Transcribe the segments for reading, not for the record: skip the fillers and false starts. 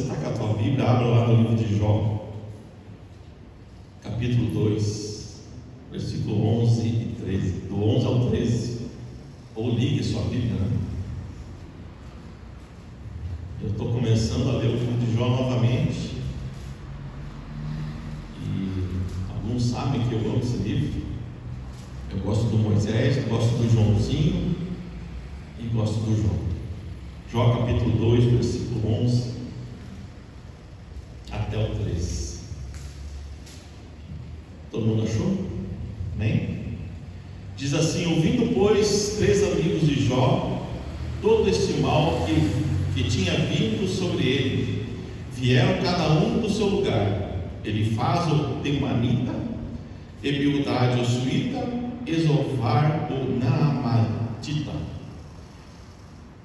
está com a tua Bíblia, abra lá no livro de Jó, capítulo 2, versículo 11 e 13, do 11 ao 13, ou ligue sua Bíblia, né? Eu estou começando a ler o livro de Jó novamente, e alguns sabem que eu amo esse livro. Eu gosto do Moisés, gosto do Joãozinho e gosto do Jó. Jó capítulo 2, versículo 11 até o 13. Todo mundo achou? Amém? Diz assim: ouvindo, pois, 3 amigos de Jó todo este mal que tinha vindo sobre ele, vieram cada um do seu lugar. Elifaz o Temanita, Bildade o Suíta, Esofar o Naamatita,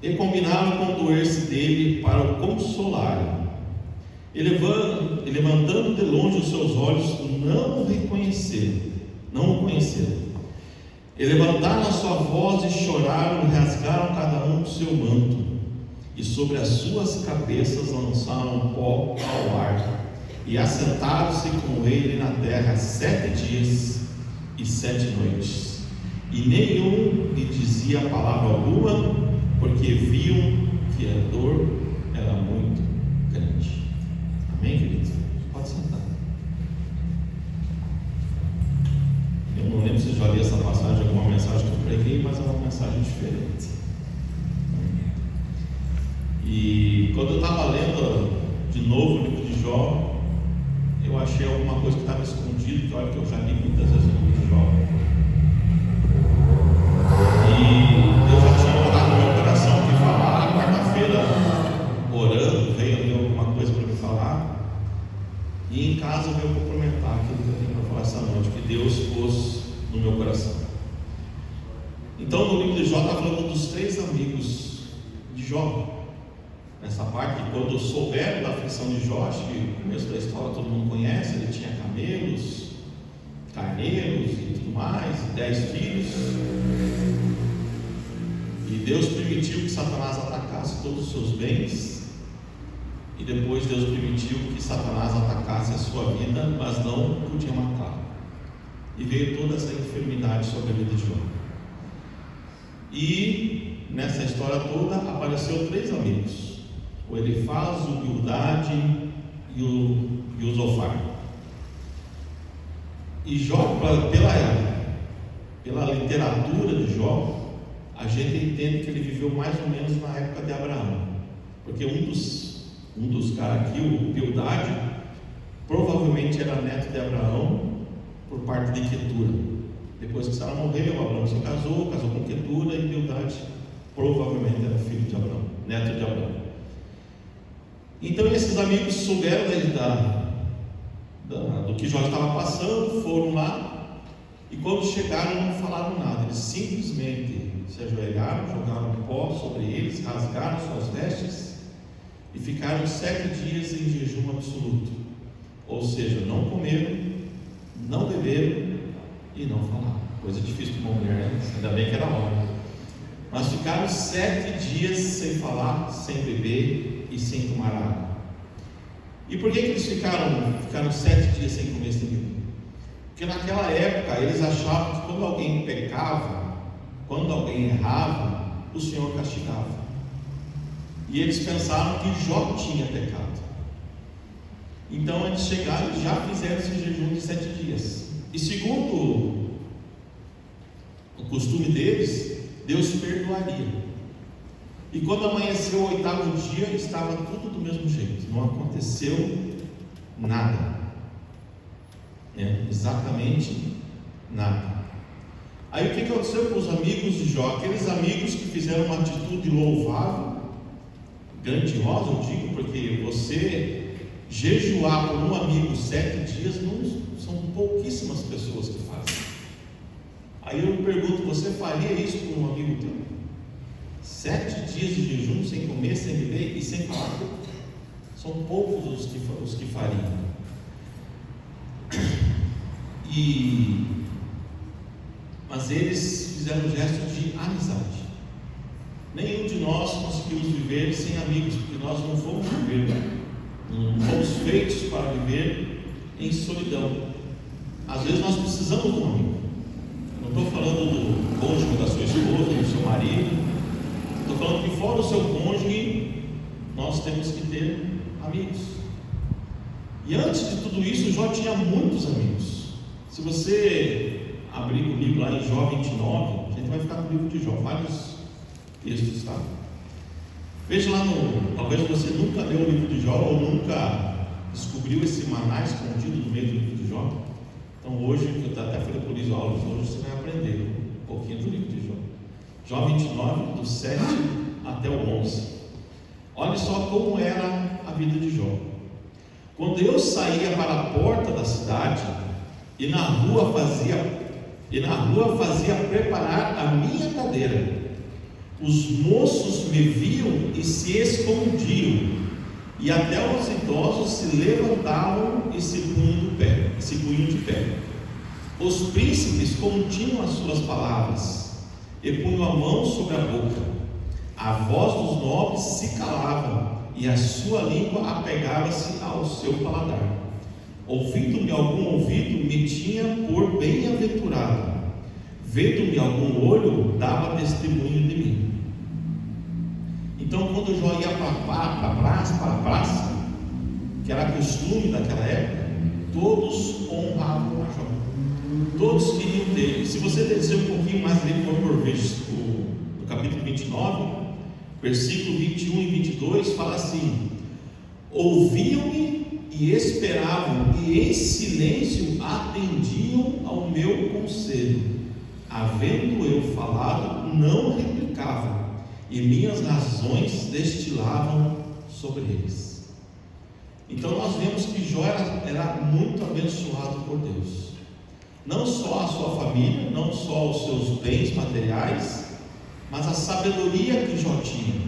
e combinaram condoer-se dele para o consolarem. E levantando de longe os seus olhos, não o conheceram. E levantaram a sua voz e choraram, e rasgaram cada um o seu manto, e sobre as suas cabeças lançaram pó ao ar, e assentaram-se com ele na terra 7 dias e 7 noites, e nenhum lhe dizia palavra alguma, porque viam que a dor era muito grande. Amém, queridos? Pode sentar. Eu não lembro se eu já li essa passagem, alguma mensagem que eu preguei, mas é uma mensagem diferente. E quando eu estava lendo de novo o livro de Jó, eu achei alguma coisa que estava escondida, que olha que eu já li muitas vezes o livro de Jó. E eu já tinha orado no meu coração que falar, quarta-feira, orando, veio ali alguma coisa para me falar, e em casa eu vou complementar aquilo que eu tenho para falar essa noite, que Deus pôs no meu coração. Então, no livro de Jó está falando dos 3 amigos de Jó. Nessa parte, quando souberam da aflição de Jó, acho que no começo da história todo mundo conhece, ele tinha camelos, carneiros e tudo mais, 10 filhos. E Deus permitiu que Satanás atacasse todos os seus bens, e depois Deus permitiu que Satanás atacasse a sua vida, mas não podia matar. E veio toda essa enfermidade sobre a vida de Jó. E nessa história toda apareceu 3 amigos: o Elifaz, o Bildade e o Zofar. E Jó, pela literatura de Jó, a gente entende que ele viveu mais ou menos na época de Abraão, porque um dos caras aqui, o Bildade, provavelmente era neto de Abraão por parte de Quetura. Depois que Sara morreu, Abraão se casou com Quetura, e Bildade provavelmente era filho de Abraão, neto de Abraão. Então esses amigos souberam do que Jó estava passando, foram lá, e quando chegaram não falaram nada, eles simplesmente se ajoelharam, jogaram pó sobre eles, rasgaram suas vestes e ficaram 7 dias em jejum absoluto. Ou seja, não comeram, não beberam e não falaram. Coisa difícil para uma mulher, né? Ainda bem que era homem. Mas ficaram 7 dias sem falar, sem beber e sem tomar água. E por que eles ficaram 7 dias sem comer e sem beber? Porque naquela época eles achavam que quando alguém pecava, quando alguém errava, o Senhor castigava. E eles pensavam que Jó tinha pecado. Então eles chegaram e já fizeram esse jejum de 7 dias. E segundo o costume deles, Deus perdoaria. E quando amanheceu o 8º dia, estava tudo do mesmo jeito, não aconteceu nada, exatamente nada. Aí o que aconteceu com os amigos de Jó? Aqueles amigos que fizeram uma atitude louvável, grandiosa, eu digo, porque você jejuar por um amigo 7 dias, não são pouquíssimas pessoas que fazem. Aí eu pergunto: você faria isso por um amigo teu? 7 dias de jejum, sem comer, sem beber e sem falar? São poucos os que fariam. Mas eles fizeram um gesto de amizade. Nenhum de nós conseguimos viver sem amigos, porque nós não fomos viver Não fomos feitos para viver em solidão. Às vezes nós precisamos de um amigo. Não estou falando do cônjuge da sua esposa, do seu marido. Estou falando que fora o seu cônjuge, nós temos que ter amigos. E antes de tudo isso, Jó tinha muitos amigos. Se você abrir comigo lá em Jó 29, a gente vai ficar no livro de Jó, vários textos, tá? Veja lá talvez você nunca leu o livro de Jó ou nunca descobriu esse maná escondido no meio do livro de Jó. Então hoje, eu até falei por isso, hoje você vai aprender um pouquinho do livro de Jó. Jó 29, do 7 até o 11. Olha só como era a vida de Jó. Quando eu saía para a porta da cidade e na rua fazia preparar a minha cadeira, os moços me viam e se escondiam, e até os idosos se levantavam e se punham de pé. Os príncipes continham as suas palavras e punham a mão sobre a boca. A voz dos nobres se calava e a sua língua apegava-se ao seu paladar. Ouvindo-me algum ouvido, me tinha por bem-aventurado. Vendo-me algum olho, dava testemunho de mim. Então, quando Jó ia para a praça, que era costume daquela época, todos honravam a Jó. Todos queriam dele. Se você descer um pouquinho mais ali, por vez, no capítulo 29, versículo 21 e 22, fala assim: ouviam-me e esperavam, e em silêncio atendiam ao meu conselho. Havendo eu falado, não replicavam, e minhas razões destilavam sobre eles. Então nós vemos que Jó era muito abençoado por Deus. Não só a sua família, não só os seus bens materiais, mas a sabedoria que Jó tinha.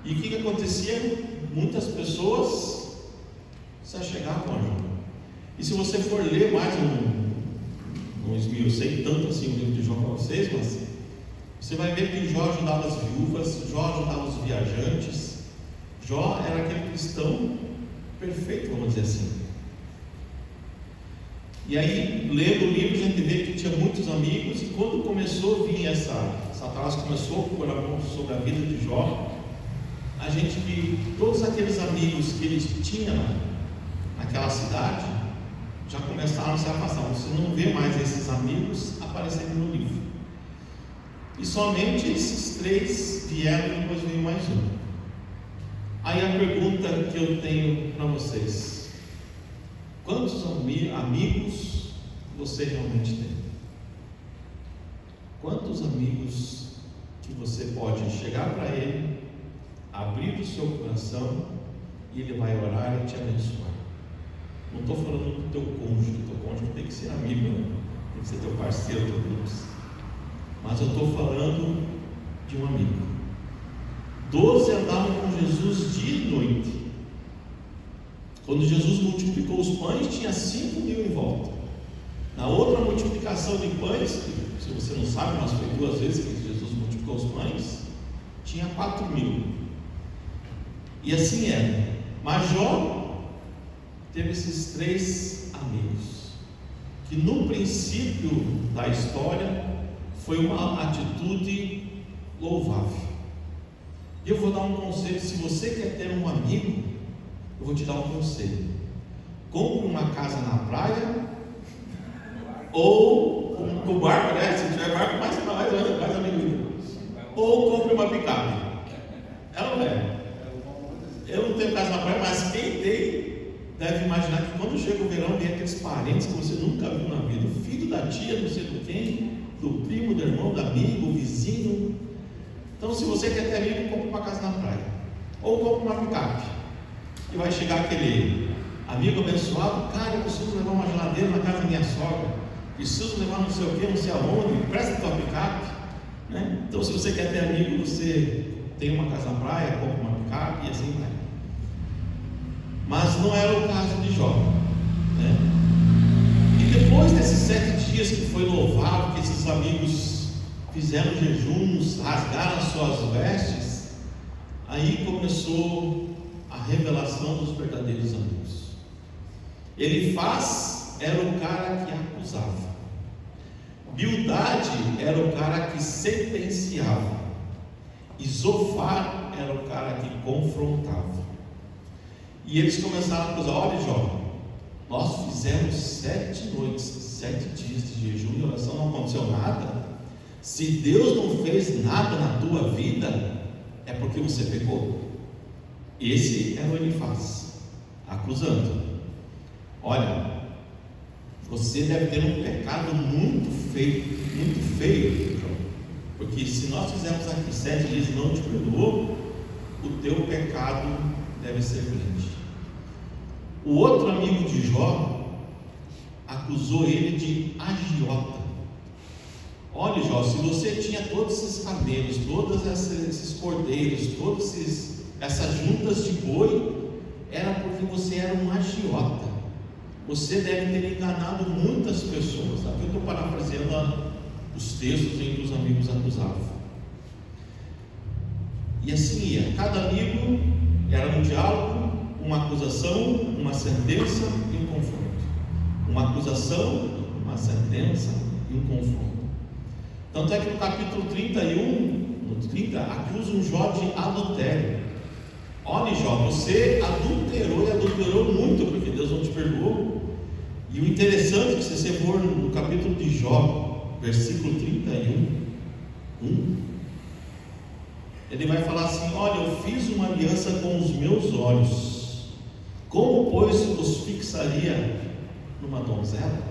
E o que acontecia? Muitas pessoas se achegavam a Jó. E se você for ler mais não esmiucei tanto assim o livro de Jó para vocês, mas você vai ver que Jó ajudava as viúvas, Jó ajudava os viajantes. Jó era aquele cristão perfeito, vamos dizer assim. E aí, lendo o livro, a gente vê que tinha muitos amigos. E quando começou a vir Satanás começou a pôr a mão sobre a vida de Jó, a gente viu todos aqueles amigos que ele tinha naquela cidade já começaram a se afastar. Você não vê mais esses amigos aparecendo no livro. E somente esses 3 vieram, e depois veio mais um. Aí a pergunta que eu tenho para vocês: quantos amigos você realmente tem? Quantos amigos que você pode chegar para ele, abrir o seu coração e ele vai orar e te abençoar? Não estou falando do teu cônjuge tem que ser amigo, né? Tem que ser teu parceiro, teu Deus. Mas eu estou falando de um amigo. 12 andavam com Jesus dia e noite. Quando Jesus multiplicou os pães, tinha 5.000 em volta. Na outra multiplicação de pães, se você não sabe, mas foi 2 vezes que Jesus multiplicou os pães, tinha 4.000. E assim era. Mas Jó teve esses 3 amigos, que no princípio da história foi uma atitude louvável. E eu vou dar um conselho: se você quer ter um amigo, eu vou te dar um conselho: compre uma casa na praia, ou com barco, né? Se tiver barco, mais amigo, ou compre uma picape. Ela não é. Eu não tenho casa na praia, mas quem tem deve imaginar que quando chega o verão, vem aqueles parentes que você nunca viu na vida, o filho da tia, não sei do quem, do primo, do irmão, do amigo, o vizinho. Então, se você quer ter amigo, compre uma casa na praia, ou compre uma picape. E vai chegar aquele amigo abençoado: cara, eu preciso levar uma geladeira na casa da minha sogra, preciso levar não sei o que, não sei aonde, presta a tua picape, né? Então, se você quer ter amigo, você tem uma casa na praia, compra uma picape e assim vai. Mas não era o caso de Jó, né? E depois desses 7 dias que foi louvável, que esses amigos fizeram jejuns, rasgaram as suas vestes, aí começou a a revelação dos verdadeiros amigos. Elifaz era o cara que acusava, Bildade era o cara que sentenciava, e Zofar era o cara que confrontava. E eles começaram a acusar: olha, Jó, nós fizemos 7 noites, 7 dias de jejum e oração, não aconteceu nada. Se Deus não fez nada na tua vida, é porque você pecou. Esse é o Elifaz, acusando: olha, você deve ter um pecado muito feio, Jó, porque se nós fizermos aqui 7 dias e não te perdoou, o teu pecado deve ser grande. O outro amigo de Jó acusou ele de agiota. Olha, Jó, se você tinha todos esses camelos, todos esses cordeiros, essas juntas de boi, era porque você era um agiota. Você deve ter enganado muitas pessoas. Aqui eu estou parafraseando os textos em que os amigos acusavam. E assim ia, cada amigo era um diálogo, uma acusação, uma sentença e um confronto. Uma acusação, uma sentença e um confronto. Tanto é que no capítulo 31, no 30, acusam Jó de adultério. Olha, Jó, você adulterou e adulterou muito, porque Deus não te perdoou. E o interessante é que se você for no capítulo de Jó, versículo 31, ele vai falar assim: olha, eu fiz uma aliança com os meus olhos, como pois os fixaria numa donzela?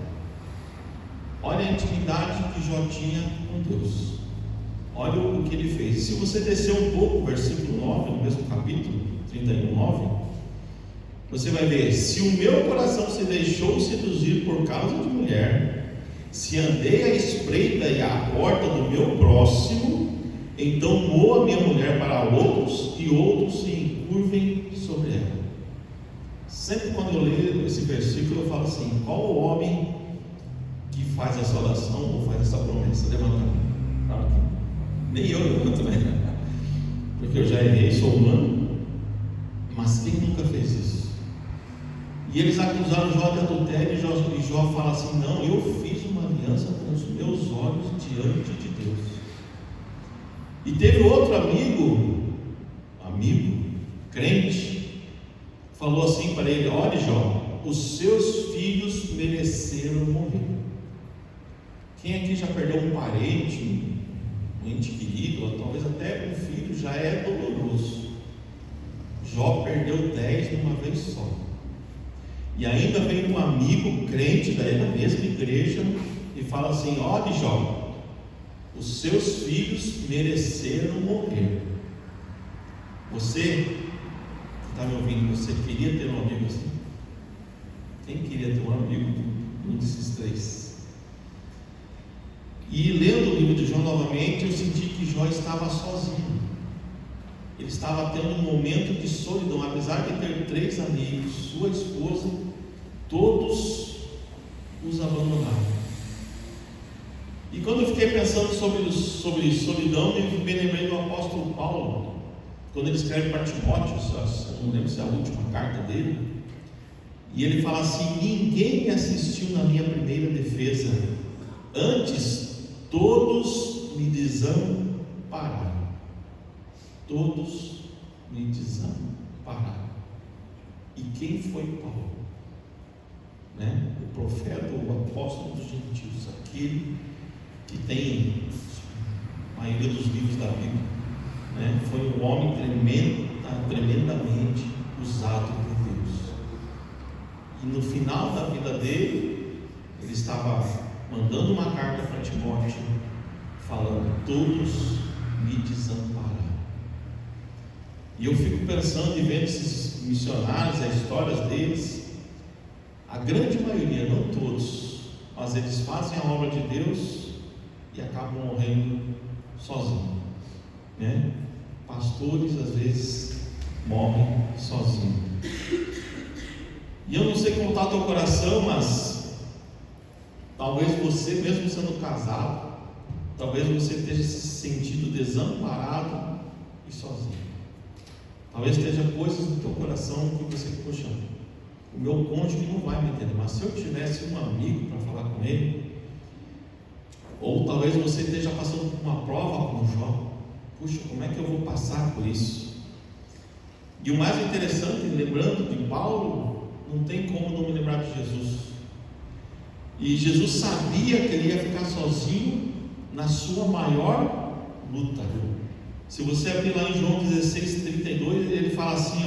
Olha a intimidade que Jó tinha com Deus. Olha o que ele fez. Se você descer um pouco o versículo 9, no mesmo capítulo 31, 9, você vai ver: se o meu coração se deixou seduzir por causa de mulher, se andei à espreita e à porta do meu próximo, então moa minha mulher para outros, e outros se encurvem sobre ela. Sempre quando eu leio esse versículo, eu falo assim: qual o homem que faz essa oração ou faz essa promessa? Levanta a mão. Nem eu levanto, né? Porque eu já errei, sou humano. Mas quem nunca fez isso? E eles acusaram Jó de adultério, e Jó fala assim: não, eu fiz uma aliança com os meus olhos diante de Deus. E teve outro amigo crente, falou assim para ele: olha, Jó, os seus filhos mereceram morrer. Quem aqui já perdeu um parente, um ente querido, ou talvez até um filho, já é doloroso. Jó perdeu 10 de uma vez só. E ainda vem um amigo crente da mesma igreja e fala assim: olha, Jó, os seus filhos mereceram morrer. Você que está me ouvindo, você queria ter um amigo assim? Quem queria ter um amigo um desses 3? E lendo o livro de Jó novamente, eu senti que Jó estava sozinho. Ele estava tendo um momento de solidão, apesar de ter 3 amigos, sua esposa, todos os abandonaram. E quando eu fiquei pensando sobre solidão, eu me lembrei do apóstolo Paulo, quando ele escreve para Timóteo, eu não lembro se é a última carta dele, e ele fala assim: ninguém me assistiu na minha primeira defesa, antes todos me desampararam. Todos me desampararam. E quem foi Paulo? O profeta, o apóstolo dos gentios, aquele que tem a maioria dos livros da Bíblia, foi um homem tremendamente usado por Deus. E no final da vida dele, ele estava mandando uma carta para Timóteo, falando: todos me desampararam. E eu fico pensando e vendo esses missionários, as histórias deles. A grande maioria, não todos, mas eles fazem a obra de Deus e acabam morrendo sozinhos, Pastores às vezes morrem sozinhos. E eu não sei como está teu coração, mas talvez você, mesmo sendo casado, talvez você esteja se sentindo desamparado e sozinho. Talvez esteja coisas no teu coração que você, poxa, o meu cônjuge não vai me entender, mas se eu tivesse um amigo para falar com ele, ou talvez você esteja passando por uma prova como Jó, puxa, como é que eu vou passar por isso? E o mais interessante, lembrando de Paulo, não tem como não me lembrar de Jesus. E Jesus sabia que ele ia ficar sozinho na sua maior luta. Se você abrir lá em João 16:32, ele fala assim,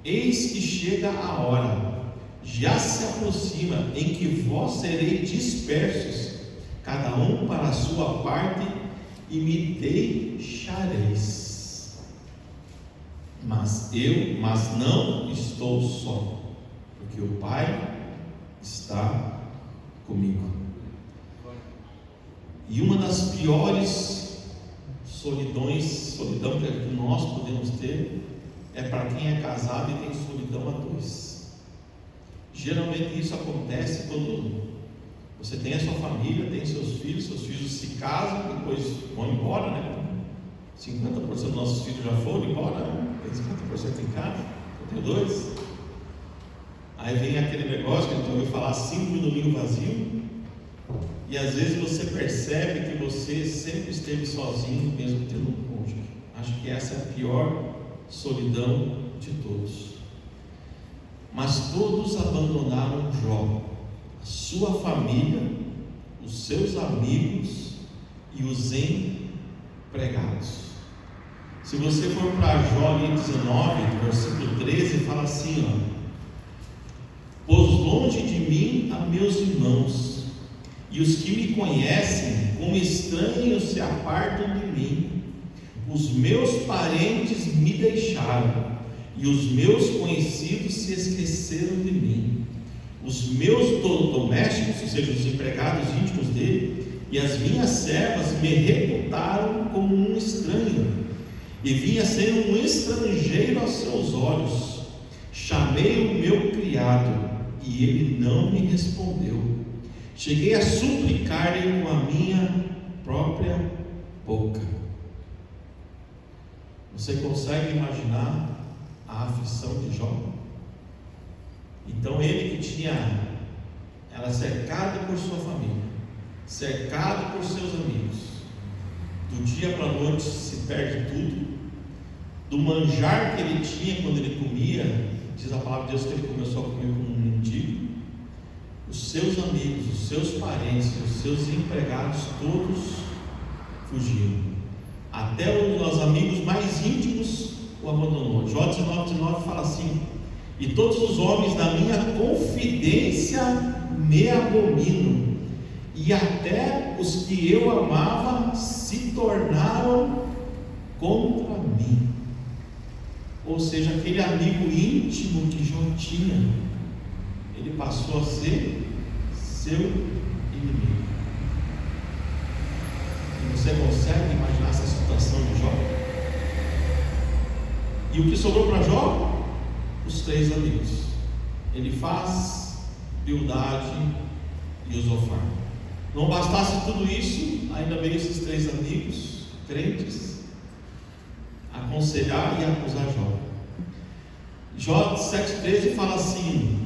eis que chega a hora, já se aproxima, em que vós sereis dispersos, cada um para a sua parte, e me deixareis. Mas não estou só, porque o Pai está comigo. E uma das piores solidão que nós podemos ter é para quem é casado e tem solidão a dois. Geralmente isso acontece quando você tem a sua família, tem seus filhos se casam, depois vão embora, né? 50% dos nossos filhos já foram embora, né? Tem 50% em casa, eu tenho 2. Aí vem aquele negócio que a gente ouviu falar, 5 domingos vazio, e às vezes você percebe que você sempre esteve sozinho, mesmo tendo um cônjuge. Acho que essa é a pior solidão de todos. Mas todos abandonaram Jó, a sua família, os seus amigos e os empregados. Se você for para Jó 19, versículo 13, fala assim, pois longe de mim há meus irmãos, e os que me conhecem como estranhos se apartam de mim. Os meus parentes me deixaram, e os meus conhecidos se esqueceram de mim. Os meus domésticos, ou seja, os empregados íntimos dele, e as minhas servas me reputaram como um estranho, e vinha ser um estrangeiro aos seus olhos. Chamei o meu criado, e ele não me respondeu. Cheguei a suplicar-lhe com a minha própria boca. Você consegue imaginar a aflição de Jó? Então ele que era cercado por sua família, cercado por seus amigos, do dia para a noite se perde tudo. Do manjar que ele tinha quando ele comia, diz a palavra de Deus que ele começou a comer como um mendigo. Os seus amigos, os seus parentes, os seus empregados, todos fugiram. Até os amigos mais íntimos o abandonou. Jó 19:19 fala assim: e todos os homens da minha confidência me abominam, e até os que eu amava se tornaram contra mim. Ou seja, aquele amigo íntimo que Jó tinha, ele passou a ser seu inimigo. E você consegue imaginar essa situação de Jó? E o que sobrou para Jó? Os 3 amigos, Elifaz, Bildade e Zofar. Não bastasse tudo isso, ainda veio esses 3 amigos crentes aconselhar e acusar Jó. Jó 7,13 fala assim,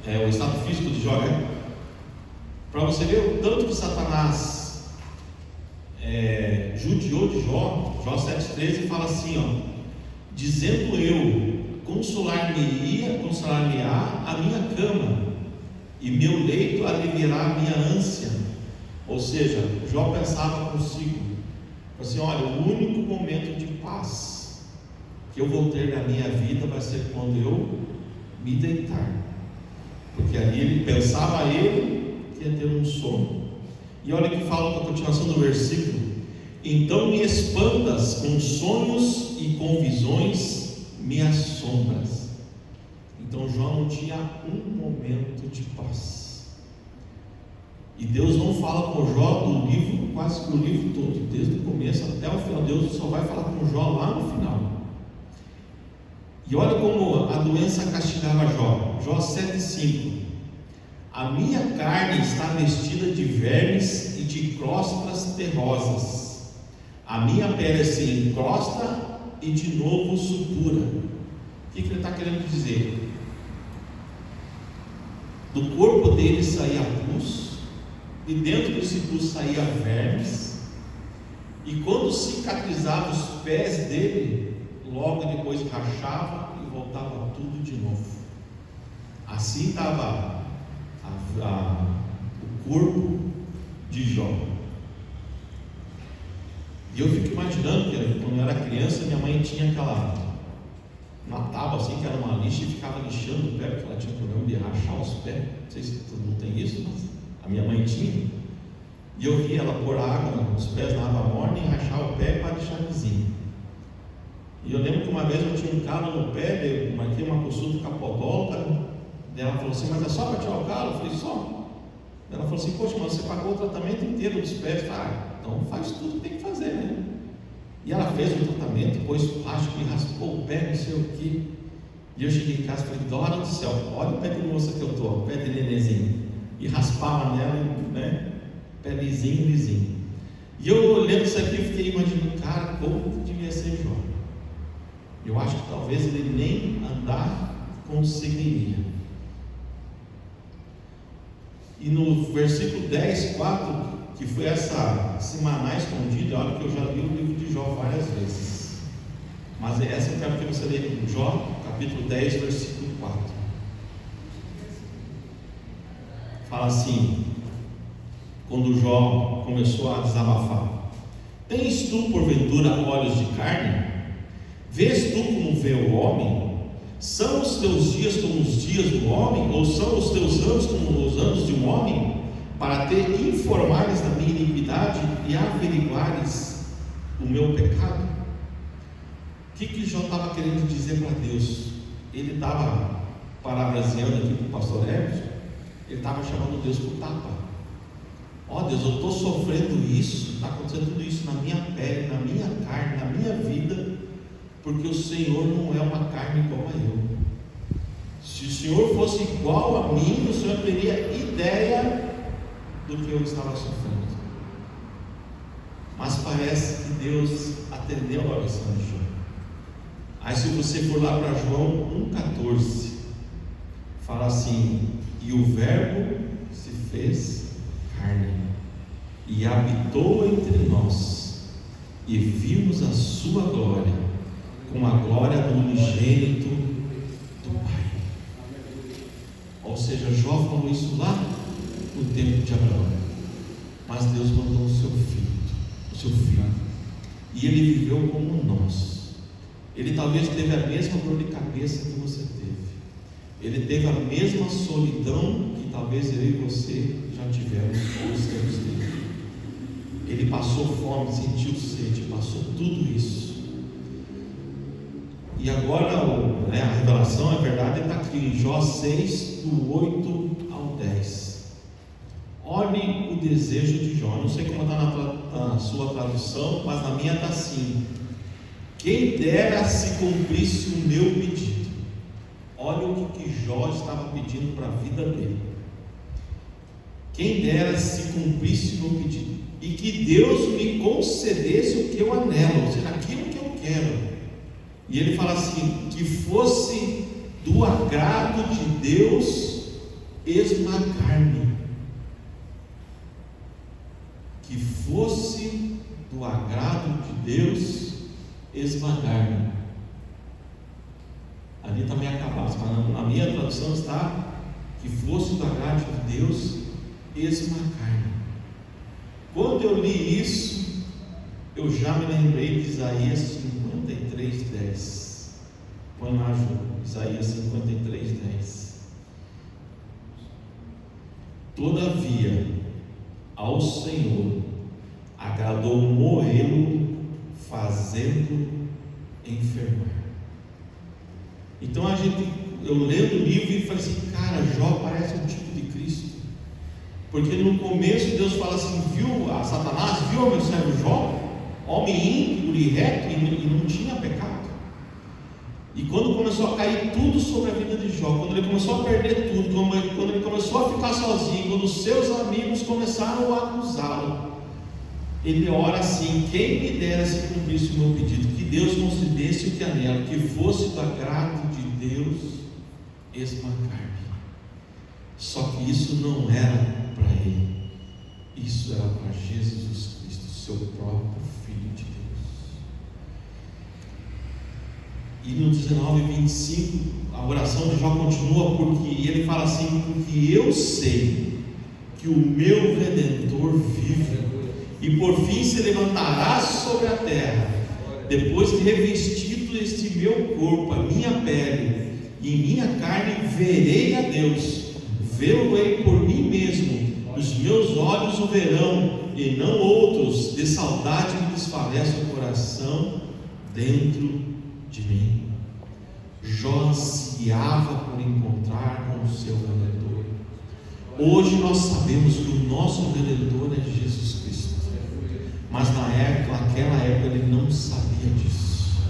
o estado físico de Jó, para você ver o tanto que Satanás judiou de Jó. Jó 7,13 fala assim, dizendo eu, consolar-me-á a minha cama, e meu leito aliviará a minha ânsia. Ou seja, Jó pensava consigo, assim, olha, o único momento de paz que eu vou ter na minha vida vai ser quando eu me deitar, porque ali ele pensava que ia ter um sono. E olha que fala na continuação do versículo: então me espantas com sonhos e com visões me assombras. Então Jó não tinha um momento de paz. E Deus não fala com Jó do livro, quase que o livro todo, desde o começo até o final. Deus só vai falar com Jó lá no final. E olha como a doença castigava Jó. Jó 7,5: a minha carne está vestida de vermes e de crostas terrosas. A minha pele se encrosta e de novo supura. O que ele está querendo dizer? Do corpo dele saía pus, e dentro desse pus saía vermes, e quando cicatrizava os pés dele, logo depois rachava e voltava tudo de novo. Assim estava o corpo de Jó. E eu fico imaginando que quando eu era criança, minha mãe tinha uma tábua assim, que era uma lixa, e ficava lixando o pé, porque ela tinha problema de rachar os pés. Não sei se todo mundo tem isso, mas a minha mãe tinha. E eu via ela pôr água nos pés na água morna e rachar o pé para deixar lisinho. E eu lembro que uma vez eu tinha um calo no pé, eu marquei uma consulta com a podóloga, ela falou assim: mas é só para tirar o calo? Eu falei: só. Ela falou assim: poxa, mas você pagou o tratamento inteiro dos pés. Então faz tudo que tem que fazer, né? E ela fez o tratamento, pôs plástico e raspou o pé, não sei o que. E eu cheguei em casa e falei: Dora do céu, olha o pé de moça que eu tô, o pé de nenenzinho. E raspava nela, né? Pé lisinho, lisinho. E eu olhando isso aqui, fiquei imaginando, cara, como devia ser Jó. Eu acho que talvez ele nem andar conseguiria. E no versículo 10, 4, que foi esse maná escondido, olha que eu já li o livro de Jó várias vezes. Mas essa eu quero que você leia, Jó, capítulo 10, versículo 4. Fala assim, quando Jó começou a desabafar: tens tu porventura olhos de carne? Vês tu como vê o homem? São os teus dias como os dias do homem? Ou são os teus anos como os anos de um homem? Para te informares da minha iniquidade e averiguares o meu pecado? O que Jó estava querendo dizer para Deus? Ele estava parafraseando aqui para o pastor Everton, ele estava chamando Deus por tapa. Ó Deus, eu estou sofrendo isso, está acontecendo tudo isso na minha pele, na minha carne, na minha vida, porque o Senhor não é uma carne igual a eu. Se o Senhor fosse igual a mim, o Senhor teria ideia do que eu estava sofrendo. Mas parece que Deus atendeu a oração de Jó. Aí se você for lá para João 1,14, fala assim: e o verbo se fez carne e habitou entre nós, e vimos a sua glória, como a glória do unigênito do Pai. Ou seja, Jó falou isso lá no tempo de Abraão, mas Deus mandou o seu filho, e ele viveu como nós. Ele talvez teve a mesma dor de cabeça que você teve, ele teve a mesma solidão que talvez eu e você já tivemos ou estamos tendo. Ele passou fome, sentiu sede, passou tudo isso. E agora a revelação, a verdade, está aqui em Jó 6, do 8 ao 10. Olhe o desejo de Jó. Não sei como está na sua tradução, mas na minha está assim: quem dera se cumprisse o meu pedido. Olha o que Jó estava pedindo para a vida dele. Quem dera se cumprisse o meu pedido, e que Deus me concedesse o que eu anelo, ou seja, aquilo que eu quero. E ele fala assim: que fosse do agrado de Deus esmagar-me. Que fosse do agrado de Deus esmagar-me. Ali também acabava, mas na minha tradução está: que fosse do agrado de Deus esmagar-me. Quando eu li isso, eu já me lembrei de Isaías 53:10. Põe lá, Isaías 53:10. Todavia, ao Senhor agradou moê-lo, fazendo enfermar. Então eu lendo o livro e falei assim: cara, Jó parece um tipo de Cristo. Porque no começo Deus fala assim: viu a Satanás, viu o meu servo Jó, homem íntegro e reto, e não tinha pecado. E quando começou a cair tudo sobre a vida de Jó, quando ele começou a perder tudo, quando ele começou a ficar sozinho, quando os seus amigos começaram a acusá-lo, ele ora assim: quem me dera se cumprisse o meu pedido, que Deus concedesse o que anelo, que fosse do agrado de Deus esmagar-me. Só que isso não era para ele, isso era para Jesus Cristo, seu próprio Filho de Deus. E no 19:25, a oração de Jó continua, porque ele fala assim: porque eu sei que o meu Redentor vive, e por fim se levantará sobre a terra, depois de revestido este meu corpo, a minha pele e minha carne, verei a Deus, vê-lo-ei por mim mesmo, os meus olhos o verão, e não outros, de saudade me desfalece o coração dentro de mim. Jó ansiava por encontrar com o seu Redentor. Hoje nós sabemos que o nosso Redentor é Jesus Cristo, mas naquela época ele não sabia disso.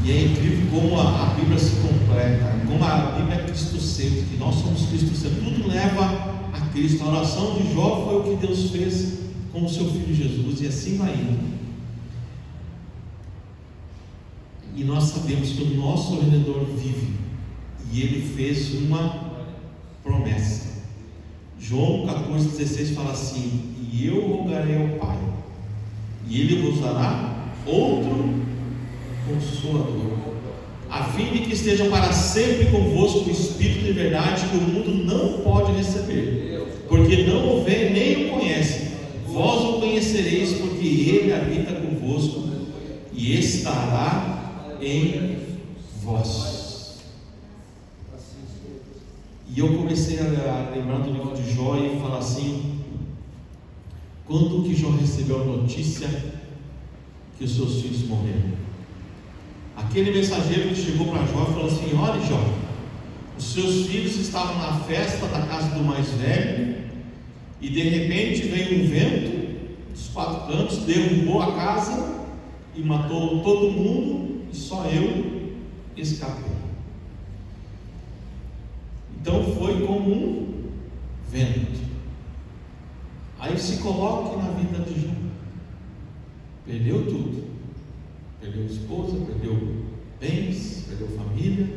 E é incrível como a Bíblia se completa, como a Bíblia é Cristo-centro, que nós somos Cristo-centro, tudo leva a Cristo. A oração de Jó foi o que Deus fez com o seu Filho Jesus, e assim vai indo. E nós sabemos que o nosso Redentor vive, e ele fez uma promessa. João 14,16 fala assim: e eu rogarei ao Pai, e ele vos dará outro Consolador, a fim de que esteja para sempre convosco o Espírito de verdade, que o mundo não pode receber, porque não o vê nem o conhece. Vós o conhecereis, porque ele habita convosco e estará em vós. E eu comecei a lembrar do livro de Jó e falar assim: quando que Jó recebeu a notícia que os seus filhos morreram? Aquele mensageiro que chegou para Jó e falou assim: olha, Jó, os seus filhos estavam na festa da casa do mais velho, e de repente veio um vento dos quatro cantos, derrubou a casa e matou todo mundo, e só eu escapei. Então foi como um vento. Aí se coloque na vida de Jó. Perdeu tudo. Perdeu esposa, perdeu bens, perdeu família,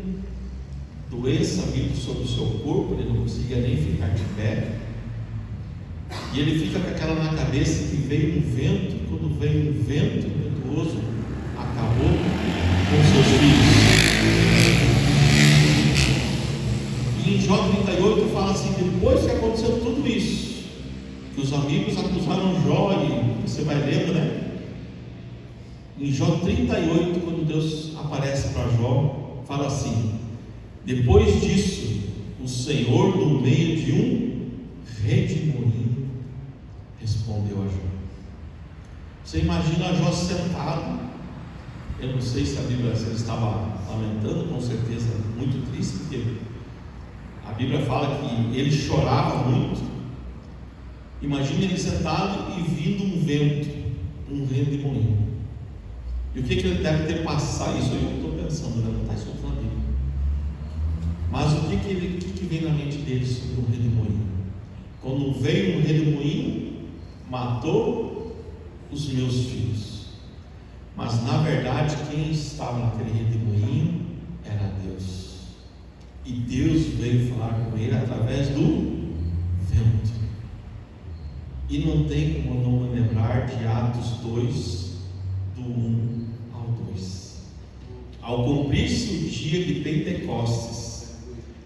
doença vindo sobre o seu corpo, ele não conseguia nem ficar de pé. E ele fica com aquela na cabeça que veio um vento, e quando veio um vento impetuoso, acabou com seus filhos. E em Jó 38 fala assim: depois que aconteceu tudo isso, que os amigos acusaram Jó, e você vai lendo, né? Em Jó 38, quando Deus aparece para Jó, fala assim: depois disso, o Senhor, no meio de um redemoinho, respondeu a Jó. Você imagina Jó sentado, eu não sei se a Bíblia, se ele estava lamentando, com certeza muito triste, porque a Bíblia fala que ele chorava muito. Imagina ele sentado e vindo um vento, um redemoinho. E o que ele deve ter passado? Isso eu estou pensando, né? Não está escutando a Bíblia. Mas o que vem na mente dele sobre o redemoinho? Quando veio um redemoinho, matou os meus filhos. Mas na verdade, quem estava naquele redemoinho era Deus. E Deus veio falar com ele através do vento. E não tem como não me lembrar de Atos 2, do 1 ao 2. Ao cumprir-se o dia de Pentecostes,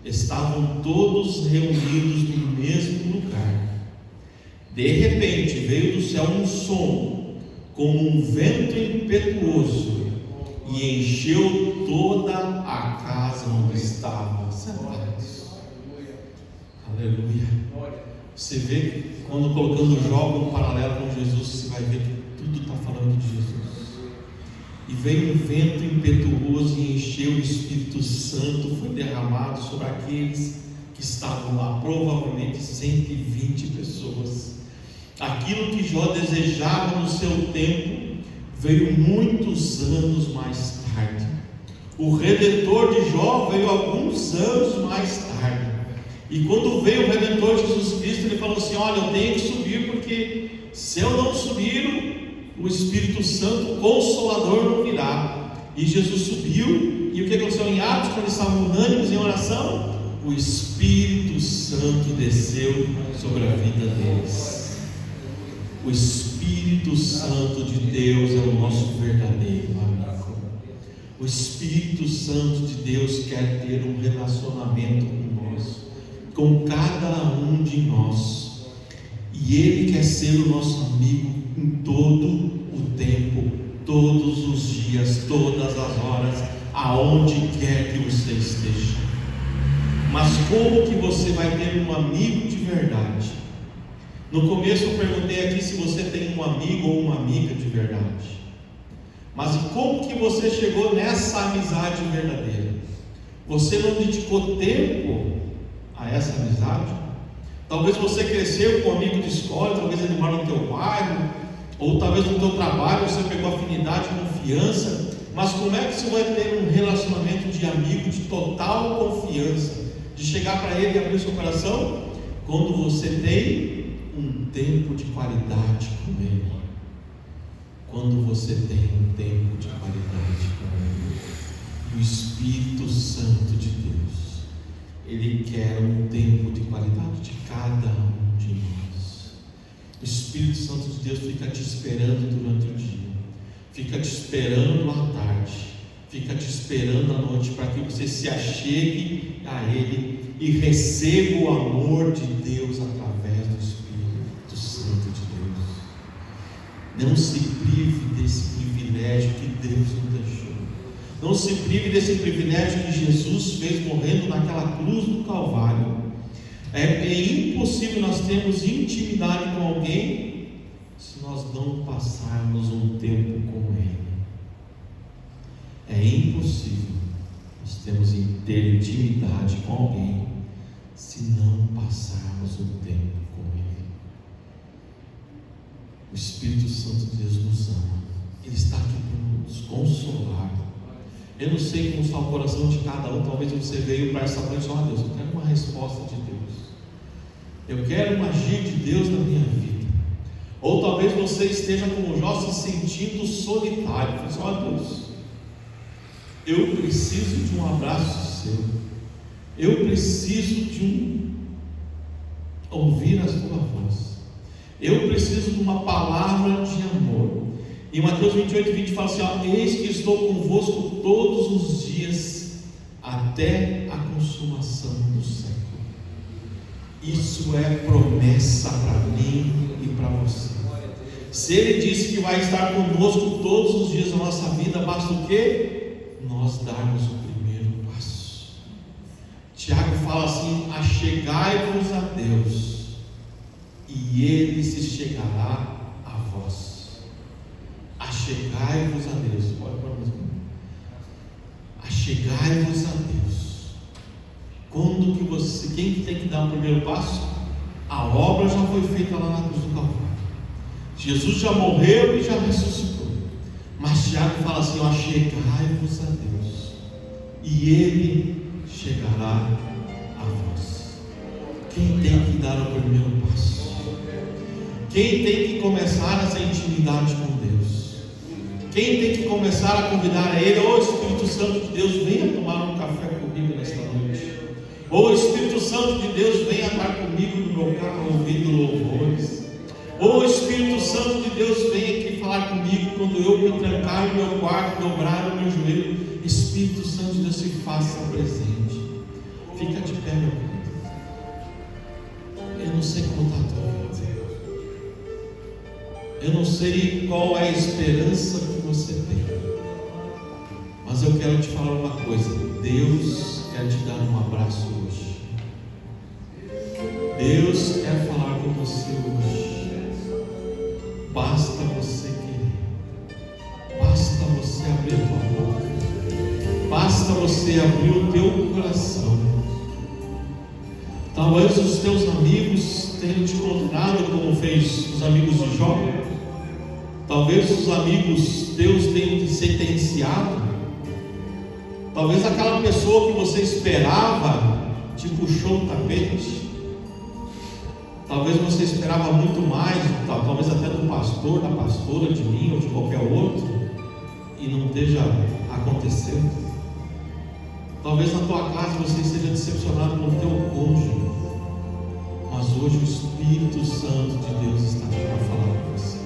estavam todos reunidos no mesmo lugar. De repente veio do céu um som, como um vento impetuoso, e encheu toda a casa onde estavam sentados. Aleluia. Você vê, quando colocando Jó um paralelo com Jesus, você vai ver que tudo está falando de Jesus. E veio um vento impetuoso e encheu o Espírito Santo, foi derramado sobre aqueles que estavam lá, provavelmente 120 pessoas. Aquilo que Jó desejava no seu tempo veio muitos anos mais tarde. O Redentor de Jó veio alguns anos mais tarde. E quando veio o Redentor Jesus Cristo, ele falou assim: olha, eu tenho que subir, porque se eu não subir, o Espírito Santo Consolador não virá. E Jesus subiu, e o que aconteceu em Atos, quando eles estavam unânimes em oração? O Espírito Santo desceu sobre a vida deles. O Espírito Santo de Deus é o nosso verdadeiro amigo. O Espírito Santo de Deus quer ter um relacionamento conosco, com cada um de nós, e Ele quer ser o nosso amigo em todo o tempo, todos os dias, todas as horas, aonde quer que você esteja. Mas como que você vai ter um amigo de verdade? No começo eu perguntei aqui se você tem um amigo ou uma amiga de verdade. Mas como que você chegou nessa amizade verdadeira? Você não dedicou tempo a essa amizade? Talvez você cresceu com um amigo de escola, talvez ele mora no teu bairro, ou talvez no teu trabalho você pegou afinidade, confiança. Mas como é que você vai ter um relacionamento de amigo de total confiança, de chegar para ele e abrir o seu coração? Quando você tem um tempo de qualidade com ele. Quando você tem um tempo de qualidade com ele. E o Espírito Santo de Deus, Ele quer um tempo de qualidade de cada um de nós. O Espírito Santo de Deus fica te esperando durante o dia, fica te esperando à tarde, fica te esperando à noite, para que você se achegue a Ele e receba o amor de Deus através do Espírito Santo de Deus. Não se prive desse privilégio que Deus nos deixou. Não se prive desse privilégio que Jesus fez morrendo naquela cruz do Calvário. É impossível nós termos intimidade com alguém se nós não passarmos um tempo com Ele. É impossível nós termos ter intimidade com alguém se não passarmos um tempo com Ele. O Espírito Santo de Deus nos ama. Ele está aqui para nos consolar. Eu não sei como está o coração de cada um. Talvez você veio para essa noite e falou: Deus, eu quero uma resposta de Deus, eu quero um agir de Deus na minha vida. Ou talvez você esteja como Jó, se sentindo solitário. Você fala: Deus, eu preciso de um abraço seu, eu preciso de ouvir a tua voz, eu preciso de uma palavra de amor. Em Mateus 28:20 fala assim: eis que estou convosco todos os dias, até a consumação do século. Isso é promessa para mim e para você. Se Ele disse que vai estar conosco todos os dias da nossa vida, basta o quê? Nós darmos o primeiro passo. Tiago fala assim: achegai-vos a Deus, e Ele se chegará a vós. Achegai-vos a Deus. Pode pôr a música. Achegai-vos a Deus. Quando que você, quem tem que dar o primeiro passo? A obra já foi feita lá na cruz do Calvário. Jesus já morreu e já ressuscitou. Mas Tiago fala assim: achegai-vos a Deus, e Ele chegará a vós. Quem tem que dar o primeiro passo? Quem tem que começar essa intimidade com Deus? Quem tem que começar a convidar a Ele? Ô Espírito Santo de Deus, venha tomar um café comigo nesta noite. Ô Espírito Santo de Deus, venha estar comigo no meu carro ouvindo louvores. Ô Espírito Santo de Deus, venha aqui falar comigo quando eu me trancar no meu quarto, dobrar o meu joelho. Espírito Santo de Deus, se faça presente. Fica de pé, meu querido. Eu não sei como está a tua vida. Eu não sei qual é a esperança que você tem, mas eu quero te falar uma coisa: Deus quer te dar um abraço hoje. Deus quer falar com você hoje. Basta você querer, basta você abrir a tua boca, basta você abrir o teu coração. Talvez os teus amigos tenham te condenado, como fez os amigos de Jó. Talvez os amigos teus tenham te sentenciado. Talvez aquela pessoa que você esperava te puxou o tapete. Talvez você esperava muito mais, talvez até do pastor, da pastora, de mim ou de qualquer outro, e não esteja acontecendo. Talvez na tua casa você esteja decepcionado com o teu cônjuge, mas hoje o Espírito Santo de Deus está aqui para falar com você.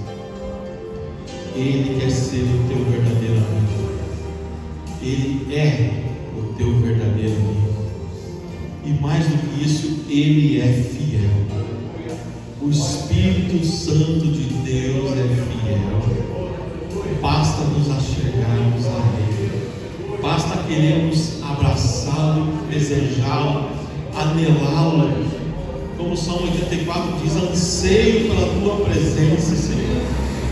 Ele quer ser o teu verdadeiro amigo. Ele é o teu verdadeiro amigo. E mais do que isso, Ele é fiel. O Espírito Santo de Deus é fiel. Basta nos achegarmos a Ele. Basta querermos abraçá-lo, desejá-lo, anelá-lo. Como o Salmo 84 diz: anseio pela tua presença, Senhor.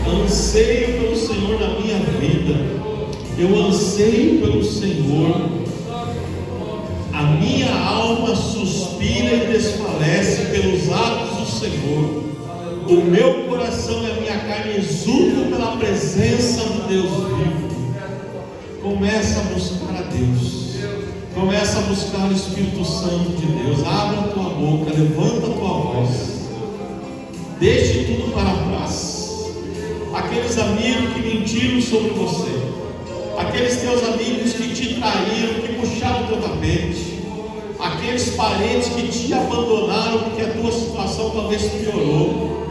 Anseio pelo Senhor na minha vida. Eu anseio pelo Senhor. A minha alma suspira e desfalece pelos atos do Senhor. O meu coração e a minha carne exultam pela presença do Deus vivo. Começa a buscar a Deus. Começa a buscar o Espírito Santo de Deus. Abre a tua boca, levanta a tua voz. Deixe tudo para trás. Aqueles amigos que mentiram sobre você, aqueles teus amigos que te traíram, que puxaram o teu tapete, aqueles parentes que te abandonaram porque a tua situação talvez piorou.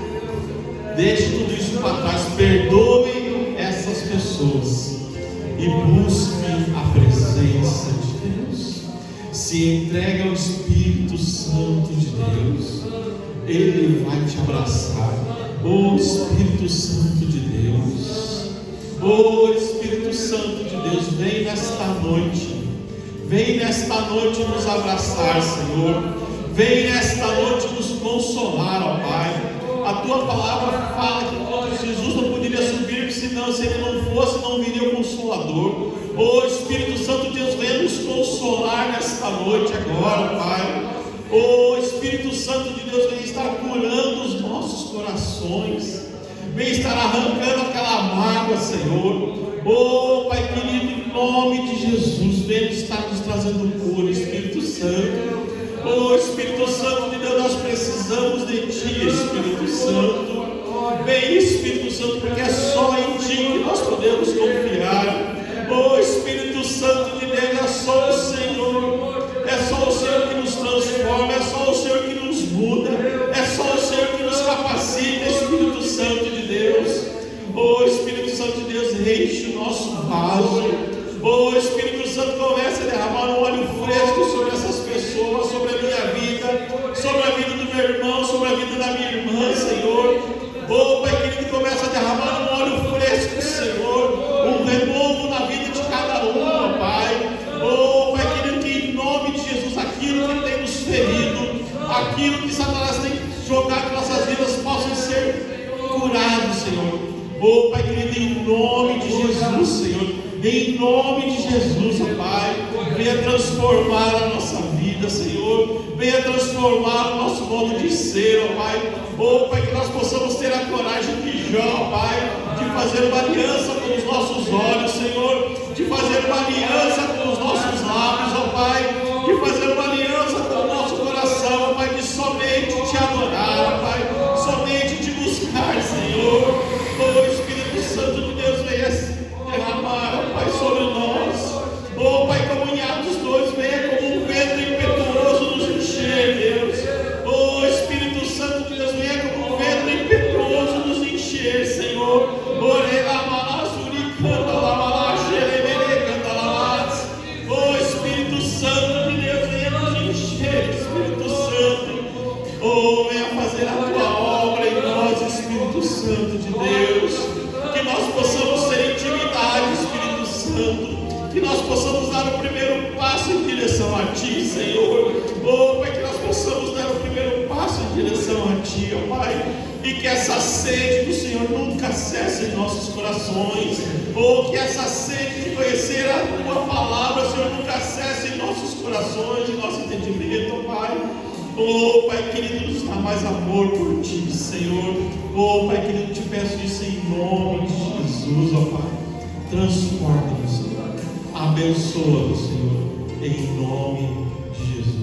Deixe tudo isso para trás. Perdoe essas pessoas e busque a presença de Deus. Se entregue ao Espírito Santo de Deus. Ele vai te abraçar. Oh Espírito Santo de Deus, oh Espírito Santo de Deus, vem nesta noite. Vem nesta noite nos abraçar, Senhor. Vem nesta noite nos consolar, ó Pai. A tua palavra fala que Jesus não poderia subir, senão se ele não fosse, não viria o Consolador. Oh Espírito Santo de Deus, venha nos consolar nesta noite agora, Pai. Oh Espírito Santo de Deus, vem estar curando os nossos corações. Vem estar arrancando aquela mágoa, Senhor. Oh Pai querido, em nome de Jesus, vem estar nos trazendo cura, Espírito Santo. Oh Espírito Santo de Deus, nós precisamos de Ti, Espírito Santo. Vem Espírito Santo, porque é só em Ti que nós podemos confiar. Oh Espírito Santo de Deus, é só o Senhor. É só o Senhor que nos transforma, é só o Senhor que nos muda, é só o Senhor que nos capacita, Espírito Santo de Deus. Oh Espírito Santo de Deus, enche o nosso vaso. Oh Espírito Santo, comece a derramar um óleo fresco sobre essas pessoas, sobre a minha vida, sobre a vida do meu irmão, sobre a vida da minha irmã, Senhor. Oh Pai querido, comece a derramar um óleo fresco, Senhor, um renovo na vida de cada um, oh Pai. Oh Pai querido, que em nome de Jesus, aquilo que tem nos ferido, aquilo que Satanás tem jogado em nossas vidas, possam ser curados, Senhor. Oh Pai querido, em nome de Jesus, Senhor. Em nome de Jesus, ó Pai, venha transformar a nossa vida, Senhor. Venha transformar o nosso modo de ser, ó Pai. Oh Pai, que nós possamos ter a coragem de Jó, ó Pai, de fazer uma aliança com os nossos olhos, Senhor, de fazer uma aliança com os nossos lábios, ó Pai, de fazer uma aliança com o nosso coração, ó Pai, de somente te adorar, ó Pai, somente te buscar, Senhor. Oh Espírito Santo de Deus, venha derramar, ó Pai, sobre nós. Oh Pai, como em Atos 2, venha como um vento impetuoso nos encher, Deus. Oh Espírito Santo de Deus, venha como um vento impetuoso nos encher, Senhor. Oh Espírito Santo de Deus, venha nos encher, Espírito Santo. Oh, venha fazer a tua obra em nós, Espírito Santo de Deus. Que nós possamos ter intimidade, Espírito Santo. Que nós possamos dar o primeiro passo em direção a Ti, Senhor. Oh Pai, que nós possamos dar o primeiro passo em direção a Ti, ó Pai. E que essa sede do Senhor nunca cesse em nossos corações. Oh, que essa sede de conhecer a Tua palavra, Senhor, nunca cesse em nossos corações, em nosso entendimento, ó Pai. Oh Pai querido, nos dá mais amor por Ti, Senhor. Oh Pai querido, te peço isso em nome de Jesus, ó Pai. Transforma-nos, Senhor. Abençoa-nos, Senhor, em nome de Jesus.